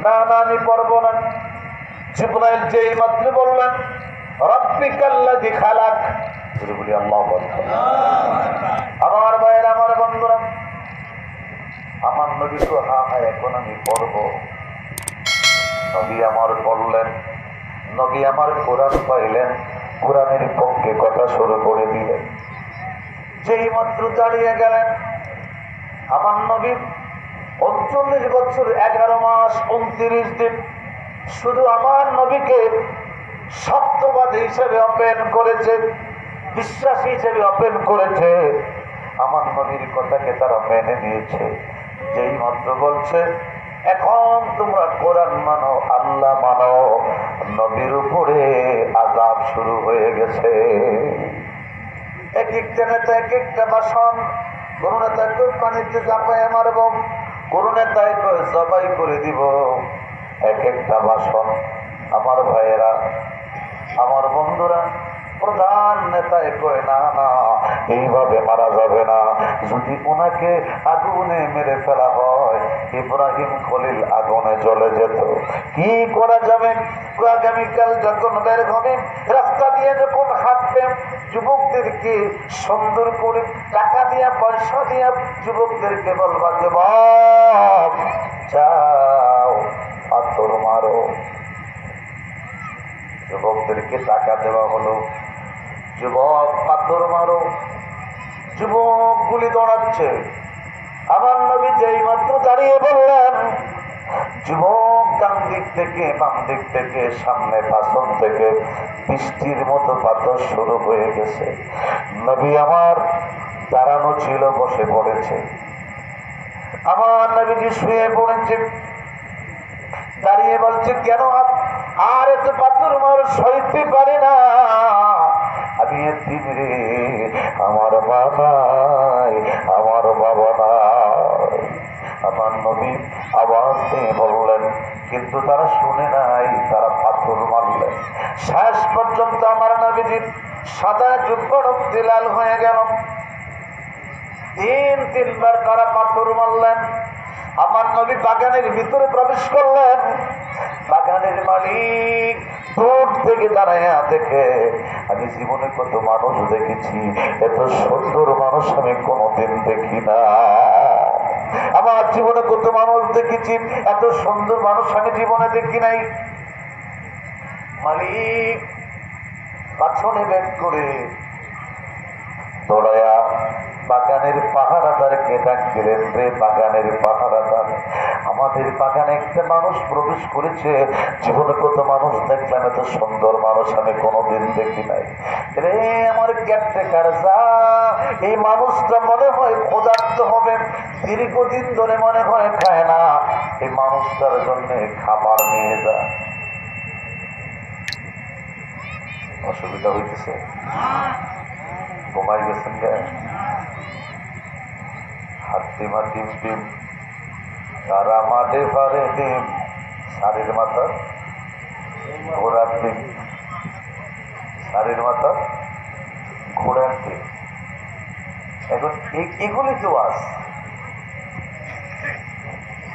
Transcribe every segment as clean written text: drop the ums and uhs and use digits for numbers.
না না, আমি পড়বো না। জিবরাইল যেই মাত্র বললেন রাব্বিকাল্লাযী খালাক, বলি আল্লাহু আকবার। আমার ভাইয়ের, আমার বন্ধুরা, আমার নবী তো হা হা এখন আমি পড়বো। নবী আমার পড়লেন, নবী আমার কোরআন পাইলেন, কোরআনের পক্ষে কথা শুরু করে দিলেন। যেই মাত্র দাঁড়িয়ে গেলেন, আমার নবী 39 বছর 11 মাস 29 দিন শুধু আমার নবীকে সত্যবাদী হিসেবে ওপেন করেছে, বিশ্বাসী হিসেবে ওপেন করেছে। আমার নবীর কথাকে তারা মেনে নিয়েছে। যেই মাত্র বলছে এখন তোমরা কোরআন মানো, আল্লাহ মানো, নবীর উপরে আযাব শুরু হয়ে গেছে। এক একটা নেতা এক একটা ভাষণ, কোন নেতা পানিতে চাপায় মারব, কোন নেতায় জবাই করে দিব, এক একটা ভাষণ। আমার ভাইয়েরা, আমার বন্ধুরা, প্রধান নেতায় কয় না না, এইভাবে মারা যাবে না। যদি ওনাকে আগুনে মেরে ফেলা হয়, ইব্রাহিম খলিল আগুনে জ্বলে যেত। কি করা যাবে? আগামীকাল যখন বের হবে, রাস্তা দিয়ে যখন হাঁটবে, যুবকদেরকে সুন্দর করে টাকা দিয়া পয়সা দিয়া যুবকদেরকে বলবা, যুবক যাও পাথর মারো। যুবকদেরকে টাকা দেওয়া হলো, যুবক পাথর মারো। যুবক গুলি দৌড়াচ্ছে। আমার নবী যেই মাত্র দাঁড়িয়ে বললেন, যুবক ডান দিক থেকে বাম দিক থেকে সামনে পাছন থেকে বৃষ্টির মতো পাথর শুরু হয়ে গেছে। নবী আমার দাঁড়ানো ছিল, বসে পড়েছে। আমার নবীজি শুয়ে পড়েছে, দাঁড়িয়ে বলছে, কেন আর এত পাথর মার সইতে পারে না, আমি এতিম রে, আমার মা নাই, আমার বাবা নাই। আমার নবী আওয়াজ দিয়ে বললেন, কিন্তু তারা শুনে নাই, তারা পাথর মারলেন। শেষ পর্যন্ত আমার নবীজি সাদা যুগ্ম রক্তে লাল হয়ে গেল। তিনবার তারা পাথর মারলেন। আমার নবী বাগানের ভিতরে প্রবেশ করলেন। বাগানের মালিক দূর থেকে দাঁড়াইয়া দেখে, আমি জীবনে কত মানুষ দেখেছি, এত সুন্দর মানুষ আমি কোনোদিন দেখি না। আমার জীবনে কত মানুষ দেখেছি, এত সুন্দর মানুষ আমি জীবনে দেখি নাই। মালিক পাছনে ব্যাগ করে দৌড়ায়া বাগানের পাহারাদারকে ডাকলেন, রে বাগানের পাহারাদার, আমাদের বাগানে একটা মানুষ প্রবেশ করেছে, জীবনে কত মানুষ দেখলাম, এত সুন্দর মানুষ আমি কোনোদিন দেখি নাই। রে আমার ক্যাটটেকার, যা, এই মানুষটা মনে হয় ক্ষুধার্ত হবে, দীর্ঘদিন ধরে মনে হয় খায় না, এই মানুষটার জন্য খাবার নিয়ে যা। অসুবিধা হইতেছে? ঘুমাই গেছেন গে? হাতিমা টিম টিম, তারা মাঠে পারে ডিম, শাড়ির মাথা ঘোড়ার ডিম, শাড়ির মাথা ঘোড়ার ডিম। এখন এগুলি তো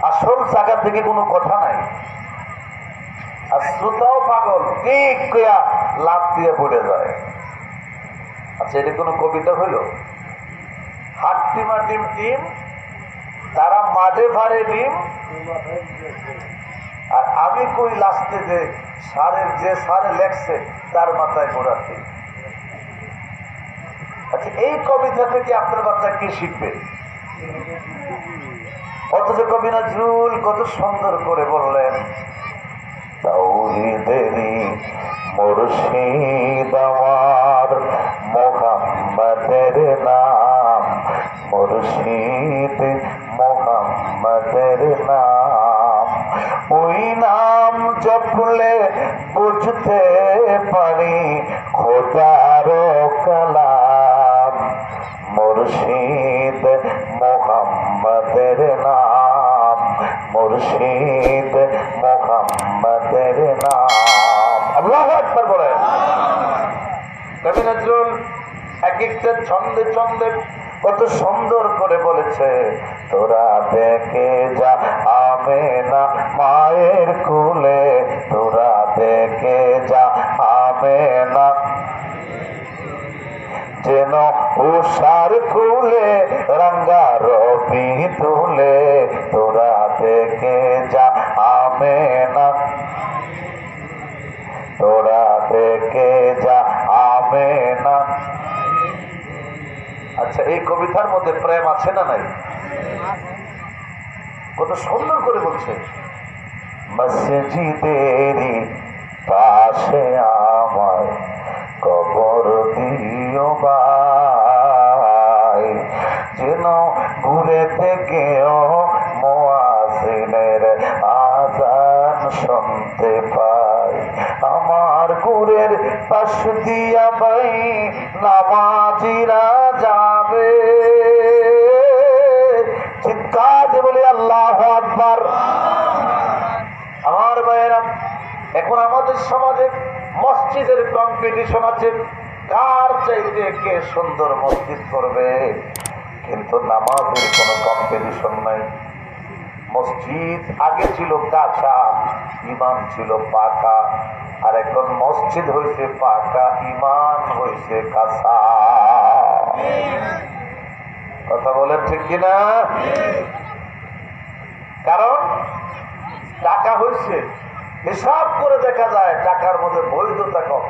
আসল জায়গা থেকে কোনো কথা নাই। আর শ্রোতাও পাগল, ঠিক কইয়া লাভ দিয়ে পড়ে যায়। আচ্ছা, এটা কোনো কবিতা হইল? হাট্টিমা টিম টিম, তারা মাঠে ভারে ডিম, আর আমি কই লাস্টে যে সারে লেখছে তার মাথায় ঘোড়ার ডিম। আচ্ছা, এই কবিতা থেকে আপনার বাচ্চা কি শিখবে? অথচ কবি নজরুল কত সুন্দর করে বললেন, তাওহীদেরই মুর্শিদ আমার মুহাম্মাদের নাম, মুর্শিদ মুহাম্মাদের নাম, ওই নাম জপলে বুঝতে পারি খোদার কালাম, মুর্শিদ মুহাম্মাদের নাম, মুর্শিদ মুহাম্মাদের নাম। আল্লাহু আকবার বলেন। কবি নজরুল এক একটা ছন্দে ছন্দে কত সুন্দর করে বলেছে, তোরা দেখে যা আমেনা মায়ের কুলে তোরা দেখে যা আমেনা যেন উষার কুলে রঙ্গা রবি তুলে তোরা দেখে যা আমেনা তোরা দেখে যা আমেনা। আচ্ছা, এই কবিতার মধ্যে প্রেম আছে না নাই? কত সুন্দর করে বলছে, মসজিদেরই পাশে আমার কবর দিও ভাই, যেন ঘুরে থেকেও মুয়াজ্জিনের আযান শুনতে পাই। আমার ঘুরের পাশ দিয়া ভাই নামাজিরা যাবে, চিৎকার দিয়ে বলি আল্লাহু আকবার। আমার ভাইয়েরা, এখন আমাদের সমাজে মসজিদের কম্পিটিশন আছে, কার চাইতে কে সুন্দর মসজিদ করবে, কিন্তু নামাজের কোনো কম্পিটিশন নাই। মসজিদ আগে ছিল কাঁচা, ইমান ছিল পাকা, আর এখন মসজিদ হয়েছে পাকা, ইমান হয়েছে কাঁচা। কথা বলেন ঠিক কিনা? কারণ টাকা হয়েছে, হিসাব করে দেখা যায় টাকার মধ্যে বৈধতা কম।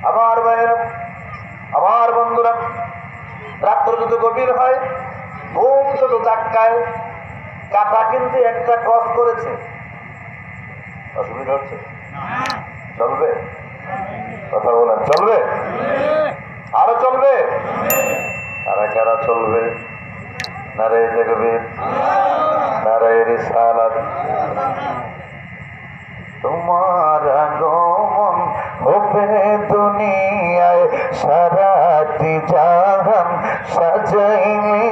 আমার ভাইয়েরা, আমার বন্ধুরা, রাত্র যত গভীর হয়, ঘুম যত ধাক্কায়, কাটা কিন্তু একটা ক্রস করেছে, অসুবিধা হচ্ছে? চলবে? কথা বলেন, চলবে? আরো চলবে? কারা কারা চলবে? নারায়ে তাকবীর, নারায়ে রিসালাত। তোমার আগমন হবে দুনিয়ায়, সারাটি জাহান সাজাইলে